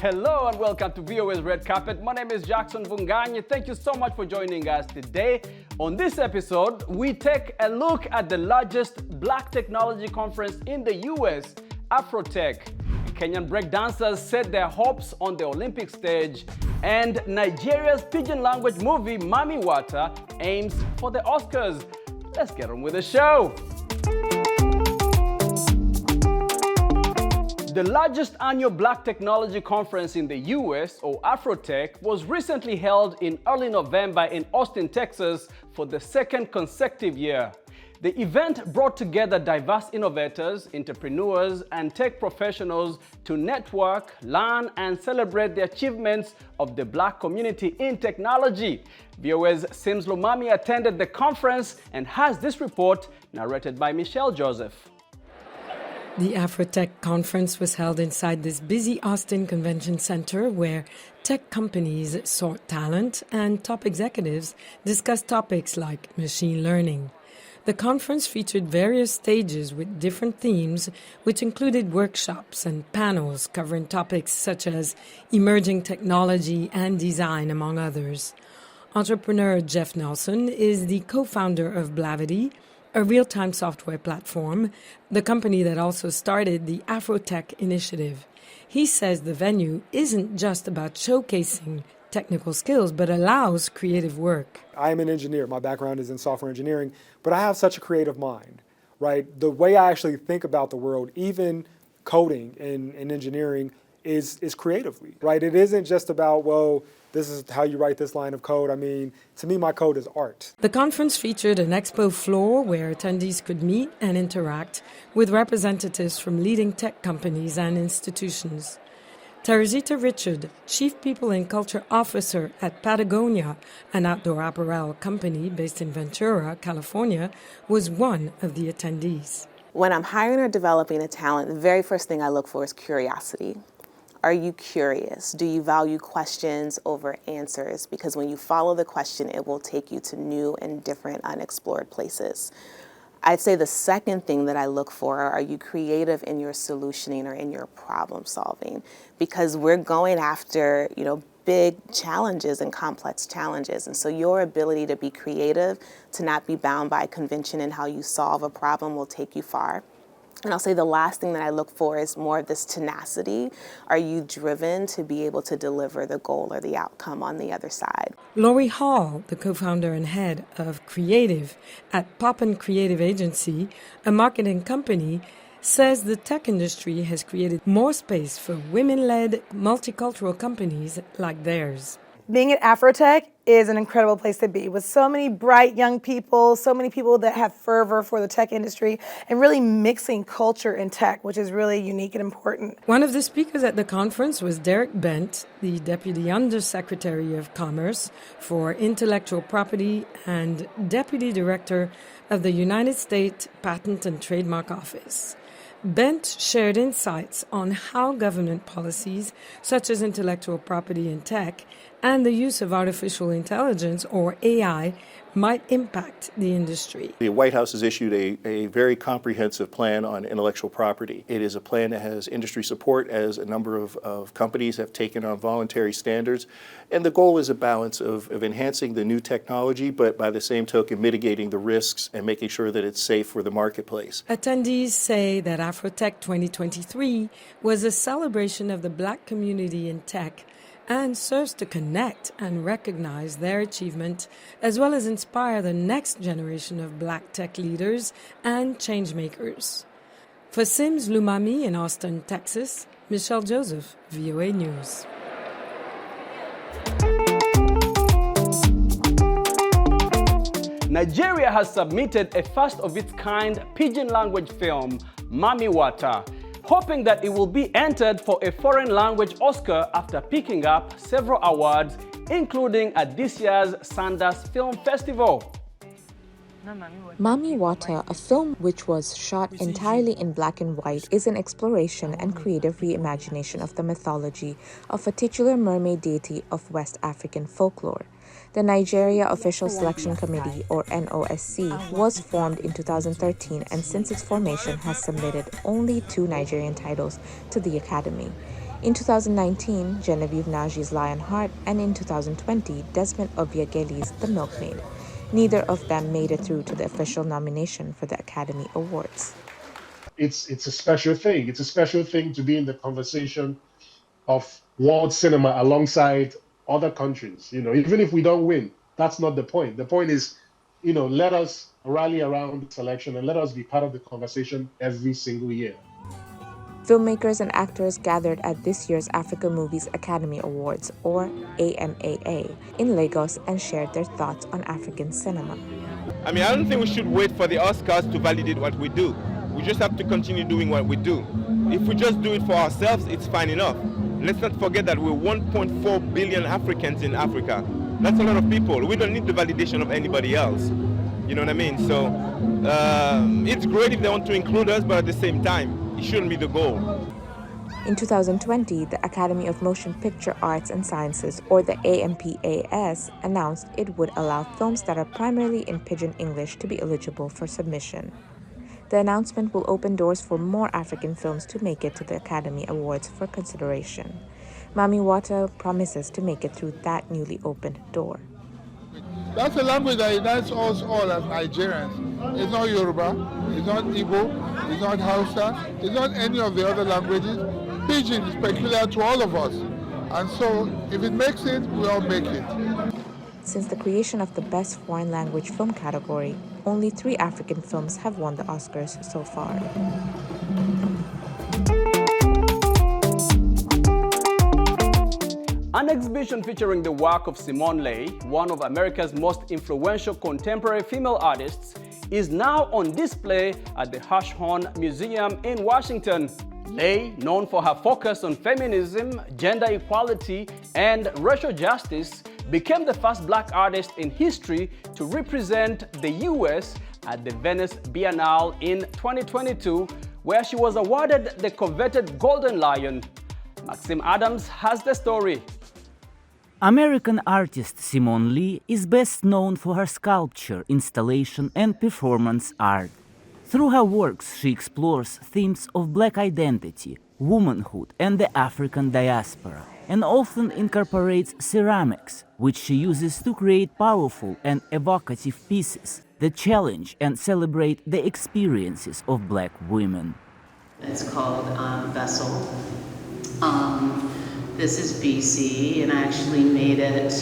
Hello and welcome to VOA's Red Carpet. My name is Jackson Vunganye. Thank you so much for joining us today. On this episode, we take a look at the largest black technology conference in the US, AfroTech. Kenyan breakdancers set their hopes on the Olympic stage, and Nigeria's pidgin language movie Mami Wata aims for the Oscars. Let's get on with the show. The largest annual black technology conference in the US, or AfroTech, was recently held in early November in Austin, Texas for the second consecutive year. The event brought together diverse innovators, entrepreneurs, and tech professionals to network, learn, and celebrate the achievements of the black community in technology. VOA's Sims Lumami attended the conference and has this report narrated by Michelle Joseph. The AfroTech conference was held inside this busy Austin Convention Center where tech companies sought talent and top executives discussed topics like machine learning. The conference featured various stages with different themes, which included workshops and panels covering topics such as emerging technology and design, among others. Entrepreneur Jeff Nelson is the co-founder of Blavity, a real-time software platform, the company that also started the AfroTech initiative. He says the venue isn't just about showcasing technical skills, but allows creative work. I am an engineer. My background is in software engineering, but I have such a creative mind, right? The way I actually think about the world, even coding and engineering, is creatively, right? It isn't just about, well, this is how you write this line of code. I mean, to me, my code is art. The conference featured an expo floor where attendees could meet and interact with representatives from leading tech companies and institutions. Teresita Richard, Chief People and Culture Officer at Patagonia, an outdoor apparel company based in Ventura, California, was one of the attendees. When I'm hiring or developing a talent, the very first thing I look for is curiosity. Are you curious? Do you value questions over answers? Because when you follow the question, it will take you to new and different unexplored places. I'd say the second thing that I look for, are you creative in your solutioning or in your problem solving? Because we're going after, big challenges and complex challenges. And so your ability to be creative, to not be bound by convention in how you solve a problem will take you far. And I'll say the last thing that I look for is more of this tenacity. Are you driven to be able to deliver the goal or the outcome on the other side? Lori Hall, the co-founder and head of Creative at Poppin Creative Agency, a marketing company, says the tech industry has created more space for women-led multicultural companies like theirs. Being at AfroTech is an incredible place to be, with so many bright young people, so many people that have fervor for the tech industry, and really mixing culture and tech, which is really unique and important. One of the speakers at the conference was Derek Bent, the Deputy Undersecretary of Commerce for Intellectual Property and Deputy Director of the United States Patent and Trademark Office. Bent shared insights on how government policies, such as intellectual property and tech, and the use of artificial intelligence, or AI, might impact the industry. The White House has issued a very comprehensive plan on intellectual property. It is a plan that has industry support, as a number of companies have taken on voluntary standards. And the goal is a balance of enhancing the new technology, but by the same token mitigating the risks and making sure that it's safe for the marketplace. Attendees say that AfroTech 2023 was a celebration of the black community in tech and serves to connect and recognize their achievement, as well as inspire the next generation of black tech leaders and changemakers. For Sims Lumami in Austin, Texas, Michelle Joseph, VOA News. Nigeria has submitted a first-of-its-kind pidgin language film, Mami Wata, hoping that it will be entered for a foreign language Oscar after picking up several awards, including at this year's Sundance Film Festival. Mami Wata, a film which was shot entirely in black and white, is an exploration and creative reimagination of the mythology of a titular mermaid deity of West African folklore. The Nigeria Official Selection Committee, or NOSC, was formed in 2013 and since its formation has submitted only 2 Nigerian titles to the Academy. In 2019, Genevieve Nagi's Lionheart, and in 2020, Desmond Obiageli's The Milkmaid. Neither of them made it through to the official nomination for the Academy Awards. It's a special thing. It's a special thing to be in the conversation of world cinema alongside other countries. Even if we don't win, that's not the point. The point is, let us rally around the selection and let us be part of the conversation every single year. Filmmakers and actors gathered at this year's Africa Movies Academy Awards, or AMAA, in Lagos and shared their thoughts on African cinema. I don't think we should wait for the Oscars to validate what we do. We just have to continue doing what we do. If we just do it for ourselves, it's fine enough. Let's not forget that we're 1.4 billion Africans in Africa. That's a lot of people. We don't need the validation of anybody else. You know what I mean? So it's great if they want to include us, but at the same time, it shouldn't be the goal. In 2020, the Academy of Motion Picture Arts and Sciences, or the AMPAS, announced it would allow films that are primarily in Pidgin English to be eligible for submission. The announcement will open doors for more African films to make it to the Academy Awards for consideration. Mami Wata promises to make it through that newly opened door. That's a language that unites us all as Nigerians. It's not Yoruba, it's not Igbo, it's not Hausa, it's not any of the other languages. Pidgin is peculiar to all of us. And so if it makes it, we all make it. Since the creation of the Best Foreign Language Film category, only 3 African films have won the Oscars so far. An exhibition featuring the work of Simone Lee, one of America's most influential contemporary female artists, is now on display at the Hirshhorn Museum in Washington. Lee, known for her focus on feminism, gender equality, and racial justice, became the first Black artist in history to represent the U.S. at the Venice Biennale in 2022, where she was awarded the coveted Golden Lion. Maxim Adams has the story. American artist Simone Lee is best known for her sculpture, installation, and performance art. Through her works, she explores themes of Black identity, womanhood, and the African diaspora, and often incorporates ceramics, which she uses to create powerful and evocative pieces that challenge and celebrate the experiences of Black women. It's called Vessel. This is BC, and I actually made it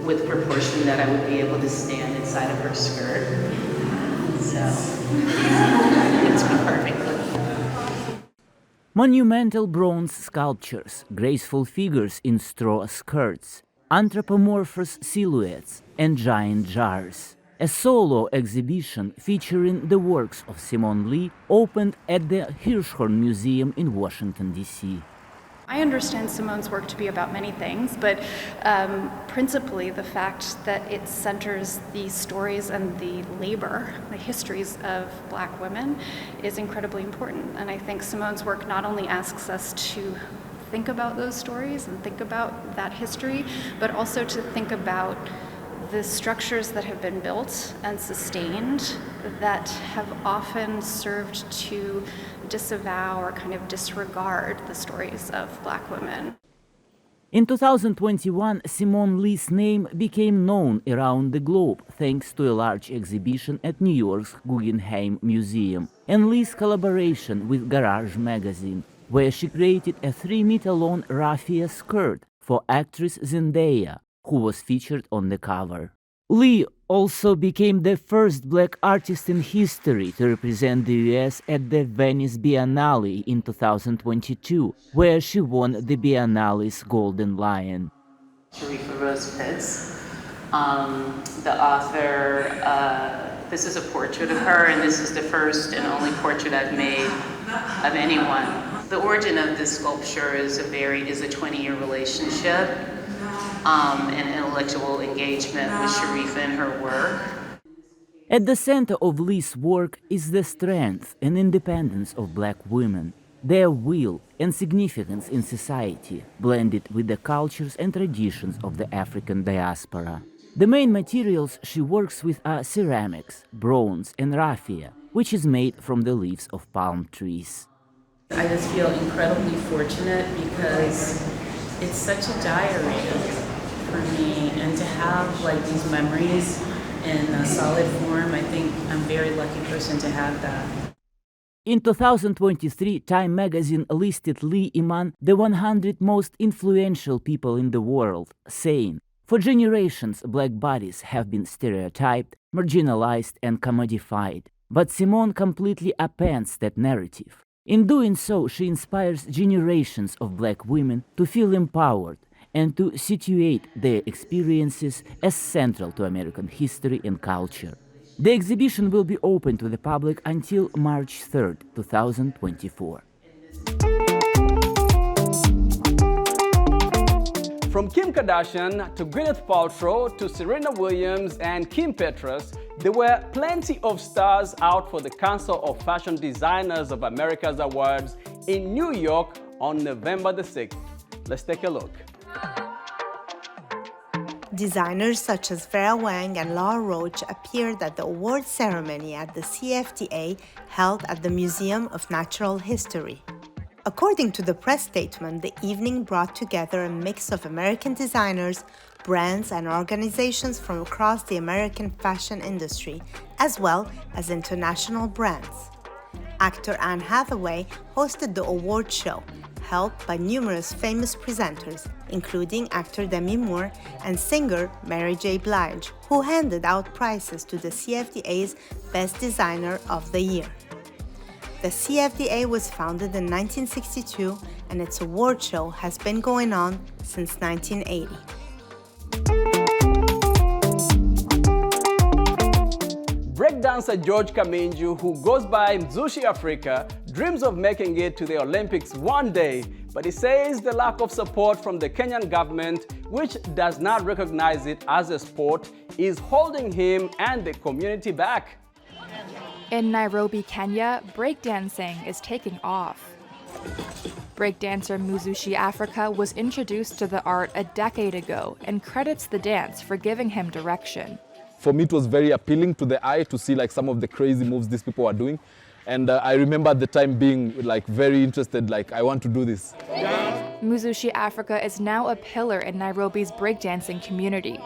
with proportion that I would be able to stand inside of her skirt. So it's perfect. Monumental bronze sculptures, graceful figures in straw skirts, anthropomorphous silhouettes, and giant jars. A solo exhibition featuring the works of Simone Lee opened at the Hirshhorn Museum in Washington, D.C. I understand Simone's work to be about many things, but principally the fact that it centers the stories and the labor, the histories of Black women is incredibly important. And I think Simone's work not only asks us to think about those stories and think about that history, but also to think about the structures that have been built and sustained that have often served to disavow or kind of disregard the stories of Black women. In 2021, Simone Lee's name became known around the globe thanks to a large exhibition at New York's Guggenheim Museum and Lee's collaboration with Garage magazine, where she created a 3-meter-long raffia skirt for actress Zendaya, who was featured on the cover. Lee also became the first Black artist in history to represent the U.S. at the Venice Biennale in 2022, where she won the Biennale's Golden Lion. Sharifa Rose Pitts, the author, this is a portrait of her, and this is the first and only portrait I've made of anyone. The origin of this sculpture is a 20-year relationship. And intellectual engagement with Sharifa and her work. At the center of Lee's work is the strength and independence of Black women, their will and significance in society, blended with the cultures and traditions of the African diaspora. The main materials she works with are ceramics, bronze, and raffia, which is made from the leaves of palm trees. I just feel incredibly fortunate because it's such a diary for me, and to have like these memories in a solid form, I think I'm a very lucky person to have that. In 2023, Time magazine listed Lee among the 100 most influential people in the world, saying, "For generations, black bodies have been stereotyped, marginalized, and commodified. But Simone completely upends that narrative. In doing so, she inspires generations of black women to feel empowered and to situate their experiences as central to American history and culture." The exhibition will be open to the public until March 3rd, 2024. From Kim Kardashian to Gwyneth Paltrow to Serena Williams and Kim Petras, there were plenty of stars out for the Council of Fashion Designers of America's Awards in New York on November the 6th. Let's take a look. Designers such as Vera Wang and Laura Roach appeared at the awards ceremony at the CFDA held at the Museum of Natural History. According to the press statement, the evening brought together a mix of American designers, brands, and organizations from across the American fashion industry, as well as international brands. Actor Anne Hathaway hosted the award show, helped by numerous famous presenters, including actor Demi Moore and singer Mary J. Blige, who handed out prizes to the CFDA's Best Designer of the Year. The CFDA was founded in 1962, and its award show has been going on since 1980. Breakdancer George Kaminju, who goes by Mzushi Africa, dreams of making it to the Olympics one day, but he says the lack of support from the Kenyan government, which does not recognize it as a sport, is holding him and the community back. In Nairobi, Kenya, breakdancing is taking off. Breakdancer Mzushi Africa was introduced to the art a decade ago and credits the dance for giving him direction. For me, it was very appealing to the eye to see like some of the crazy moves these people are doing. And I remember at the time being like very interested, like I want to do this. Mzushi Africa is now a pillar in Nairobi's breakdancing community.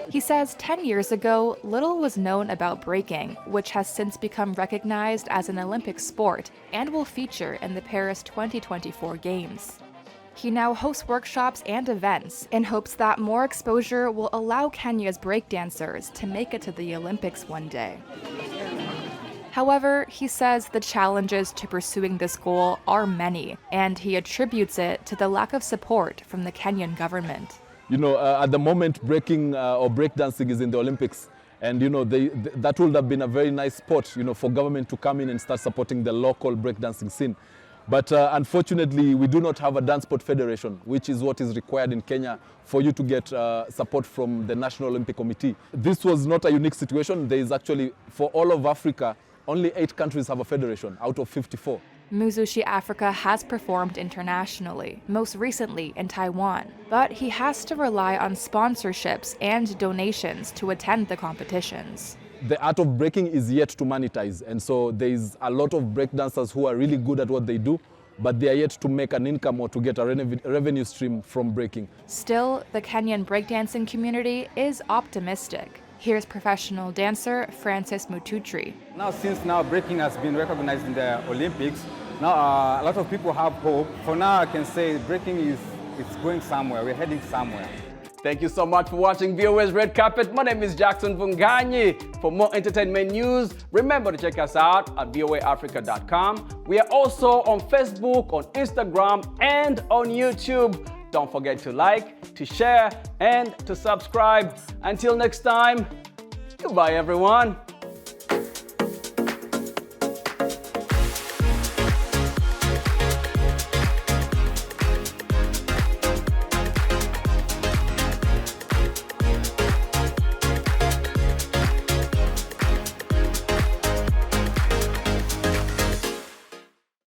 He says 10 years ago, little was known about breaking, which has since become recognized as an Olympic sport and will feature in the Paris 2024 Games. He now hosts workshops and events in hopes that more exposure will allow Kenya's breakdancers to make it to the Olympics one day. However, he says the challenges to pursuing this goal are many, and he attributes it to the lack of support from the Kenyan government. You know, at the moment, breaking or breakdancing is in the Olympics. And, you know, that would have been a very nice spot, you know, for government to come in and start supporting the local breakdancing scene. But unfortunately, we do not have a dance sport federation, which is what is required in Kenya for you to get support from the National Olympic Committee. This was not a unique situation. There is actually, for all of Africa, only 8 countries have a federation out of 54. Mzushi Africa has performed internationally, most recently in Taiwan, but he has to rely on sponsorships and donations to attend the competitions. The art of breaking is yet to monetize, and so there is a lot of breakdancers who are really good at what they do, but they are yet to make an income or to get a revenue stream from breaking. Still, the Kenyan breakdancing community is optimistic. Here's professional dancer Francis Mututri. Since breaking has been recognized in the Olympics, a lot of people have hope. For now, I can say breaking it's going somewhere. We're heading somewhere. Thank you so much for watching VOA's Red Carpet. My name is Jackson Vunganyi. For more entertainment news, remember to check us out at voaafrica.com. We are also on Facebook, on Instagram, and on YouTube. Don't forget to like, to share, and to subscribe. Until next time, goodbye everyone.